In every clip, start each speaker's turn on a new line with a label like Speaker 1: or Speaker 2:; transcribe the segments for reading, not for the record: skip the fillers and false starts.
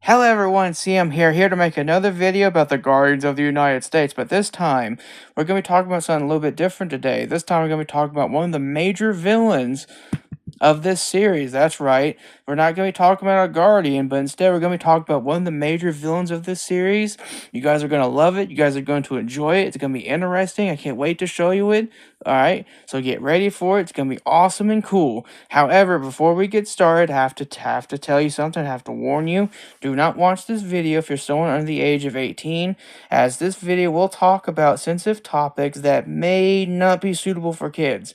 Speaker 1: Hello everyone, CM here to make another video about the Guardians of the United States, but this time, we're going to be talking about something a little bit different today. This time we're going to be talking about one of the major villains of this series. That's right. We're not going to be talking about a Guardian, but instead we're going to be talking about one of the major villains of this series. You guys are going to love it. You guys are going to enjoy it. It's going to be interesting. I can't wait to show you it. Alright, so get ready for it. It's going to be awesome and cool. However, before we get started, I have to tell you something. I have to warn you. Do not watch this video if you're someone under the age of 18, as this video will talk about sensitive topics that may not be suitable for kids.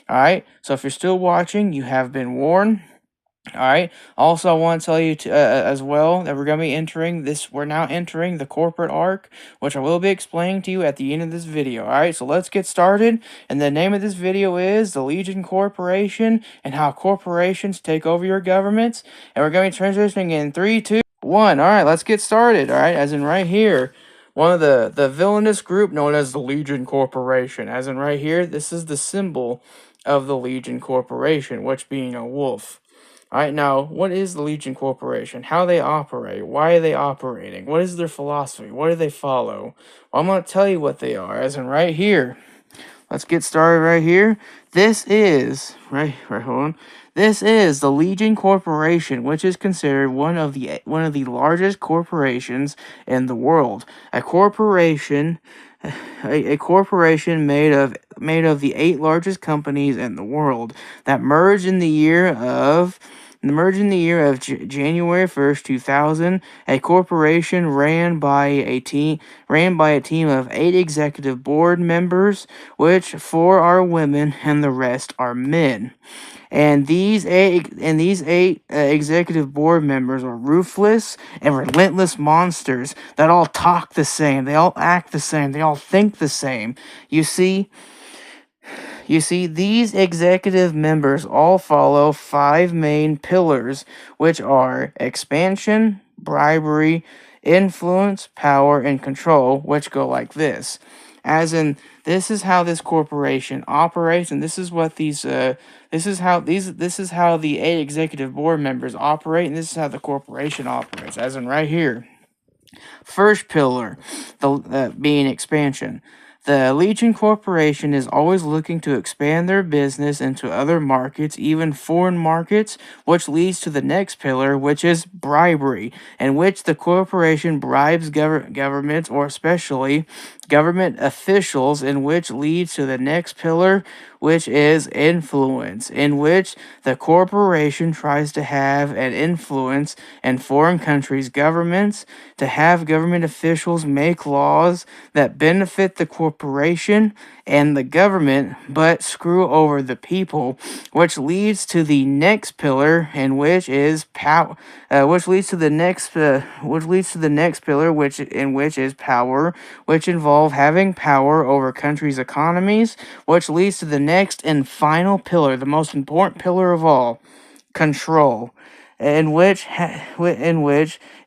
Speaker 1: Alright, so if you're still watching, you have been warned. Alright, also I want to tell you as well that we're now entering the corporate arc, which I will be explaining to you at the end of this video. Alright, so let's get started. And the name of this video is The Legion Corporation and How Corporations Take Over Your Governments. And we're going to be transitioning in 3, 2, 1. Alright, let's get started. Alright, as in right here. One of the villainous group known as the Legion Corporation. As in right here, this is the symbol of the Legion Corporation, which being a wolf. Alright, now, what is the Legion Corporation? How they operate? Why are they operating? What is their philosophy? What do they follow? Well, I'm going to tell you what they are, as in right here. Let's get started right here. This is, hold on. This is the Legion Corporation, which is considered one of the largest corporations in the world. A corporation made of the 8 largest companies in the world that merged in the year of January 1st, 2000. A corporation ran by a team of 8 executive board members, which 4 are women and the rest are men. And these eight executive board members are ruthless and relentless monsters that all talk the same, they all act the same, they all think the same. You see, these executive members all follow 5 main pillars, which are expansion, bribery, influence, power, and control, which go like this. As in, this is how this corporation operates, and this is what this is how the 8 executive board members operate, and this is how the corporation operates. As in right here. First pillar, being expansion. The Legion Corporation is always looking to expand their business into other markets, even foreign markets, which leads to the next pillar, which is bribery, in which the corporation bribes governments, or especially government officials, in which leads to the next pillar, which is influence, in which the corporation tries to have an influence in foreign countries' governments, to have government officials make laws that benefit the corporation and the government, but screw over the people, which leads to the next pillar, in which is power, which leads to the next pillar, which is power, which involve having power over countries' economies, which leads to the next and final pillar, the most important pillar of all, control, in which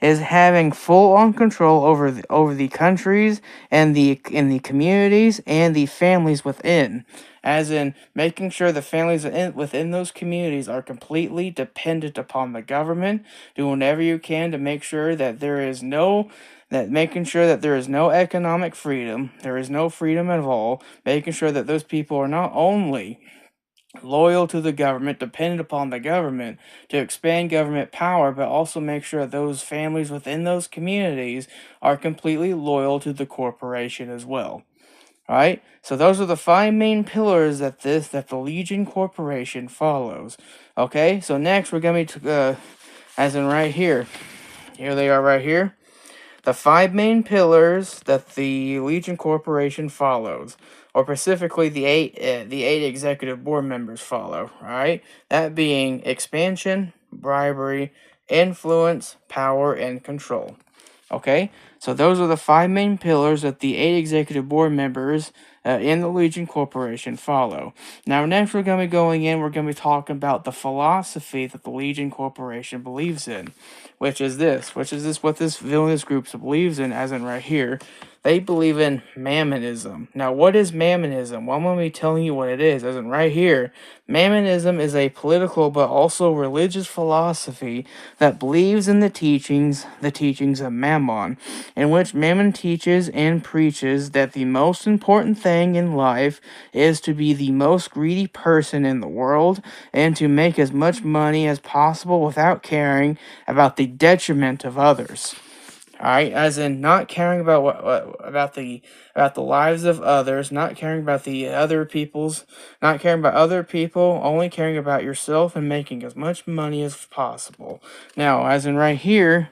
Speaker 1: is having full-on control over the countries and the communities and the families within, as in making sure the families within those communities are completely dependent upon the government. Do whatever you can to make sure that there is no economic freedom, there is no freedom at all, making sure that those people are not only loyal to the government, dependent upon the government to expand government power, but also make sure that those families within those communities are completely loyal to the corporation as well. Alright, so those are the 5 main pillars that the Legion Corporation follows. Okay, so next we're going to as in right here. Here they are right here. The 5 main pillars that the Legion Corporation follows, or specifically the eight executive board members follow, alright? That being expansion, bribery, influence, power, and control. Okay, so those are the 5 main pillars that the 8 executive board members in the Legion Corporation follow. Now, next we're going to be talking about the philosophy that the Legion Corporation believes in, which is this, what this villainous group believes in, as in right here. They believe in Mammonism. Now, what is Mammonism? Well, I'm going to be telling you what it is, as in right here. Mammonism is a political but also religious philosophy that believes in the teachings of Mammon, in which Mammon teaches and preaches that the most important thing in life is to be the most greedy person in the world and to make as much money as possible without caring about the detriment of others. All right, as in not caring about about the lives of others, not caring about not caring about other people, only caring about yourself and making as much money as possible. Now, as in right here,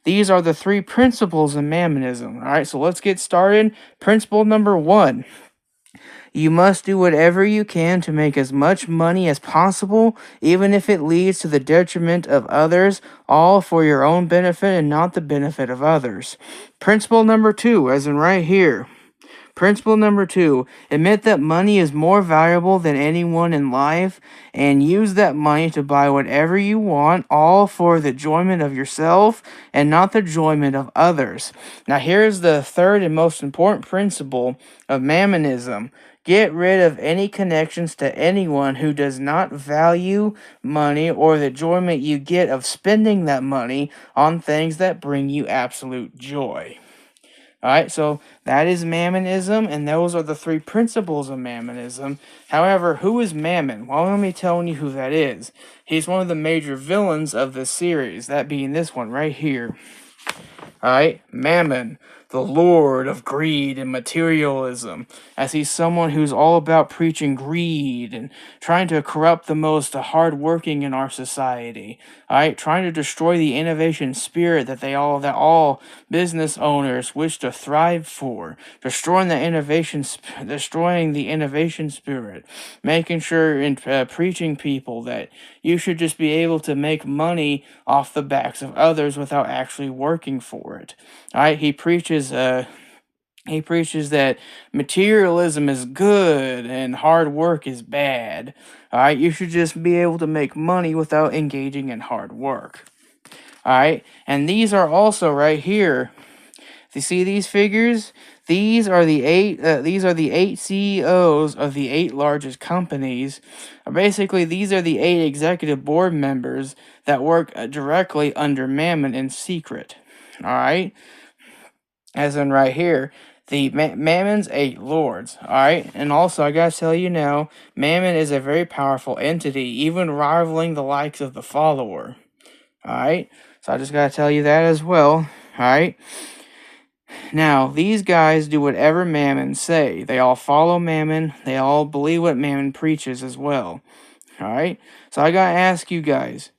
Speaker 1: these are the 3 principles of Mammonism. All right, so let's get started. Principle number 1. You must do whatever you can to make as much money as possible, even if it leads to the detriment of others, all for your own benefit and not the benefit of others. Principle number 2, as in right here. Principle number 2, admit that money is more valuable than anyone in life and use that money to buy whatever you want, all for the enjoyment of yourself and not the enjoyment of others. Now, here's the third and most important principle of Mammonism. Get rid of any connections to anyone who does not value money or the enjoyment you get of spending that money on things that bring you absolute joy. Alright, so that is Mammonism, and those are the 3 principles of Mammonism. However, who is Mammon? Well, let me tell you who that is. He's one of the major villains of this series, that being this one right here. Alright, Mammon, the lord of greed and materialism, as he's someone who's all about preaching greed and trying to corrupt the most hardworking in our society. Alright, trying to destroy the innovation spirit that all business owners wish to thrive for, destroying the innovation spirit, making sure and preaching people that you should just be able to make money off the backs of others without actually working for it. Alright, he preaches that materialism is good and hard work is bad. Alright, you should just be able to make money without engaging in hard work. Alright, and these are also right here. You see these figures? These are the 8 CEOs of the 8 largest companies. Basically, these are the 8 executive board members that work directly under Mammon in secret. Alright? As in right here, the Mammon's 8 lords. Alright? And also, I gotta tell you now, Mammon is a very powerful entity, even rivaling the likes of the Follower. Alright? So I just gotta tell you that as well. Alright? Now, these guys do whatever Mammon say. They all follow Mammon. They all believe what Mammon preaches as well. Alright? So I gotta ask you guys,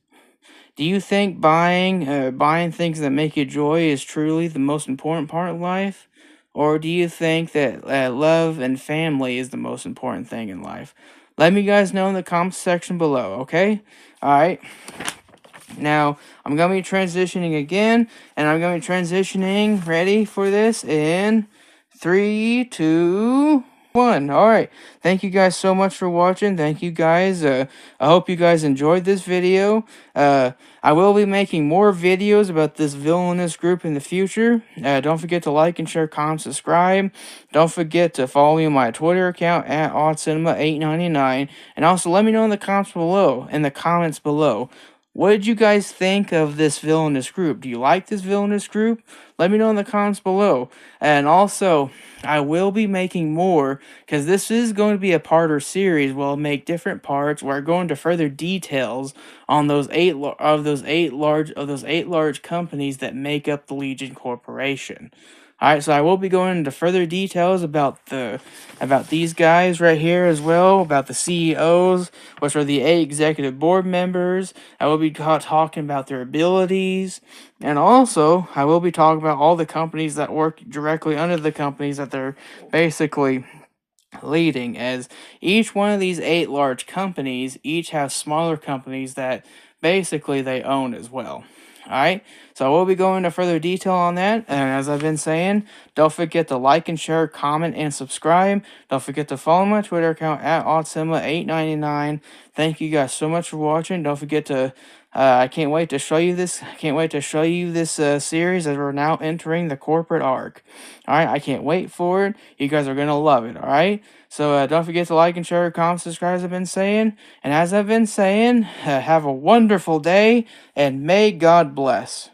Speaker 1: do you think buying things that make you joy is truly the most important part of life? Or do you think that love and family is the most important thing in life? Let me guys know in the comments section below, okay? Alright? Now, I'm going to be transitioning again, and I'm going to be transitioning, ready for this, in 3, 2, 1. Alright, thank you guys so much for watching. Thank you guys. I hope you guys enjoyed this video. I will be making more videos about this villainous group in the future. Don't forget to like and share, comment, subscribe. Don't forget to follow me on my Twitter account at oddcinema899. And also let me know in the comments below. What did you guys think of this villainous group? Do you like this villainous group? Let me know in the comments below. And also, I will be making more, because this is going to be a parter series where I'll make different parts where I go into further details on those eight large companies that make up the Legion Corporation. Alright, so I will be going into further details about these guys right here as well, about the CEOs, which are the 8 executive board members. I will be talking about their abilities, and also I will be talking about all the companies that work directly under the companies that they're basically leading, as each one of these 8 large companies each have smaller companies that basically they own as well. Alright, so I will be going into further detail on that, and as I've been saying, don't forget to like and share, comment, and subscribe. Don't forget to follow my Twitter account at oddcinema899. Thank you guys so much for watching. Don't forget to I can't wait to show you this. I can't wait to show you this series as we're now entering the corporate arc. All right, I can't wait for it. You guys are gonna love it. All right. So don't forget to like and share, comment, subscribe. As I've been saying, and as I've been saying, have a wonderful day, and may God bless.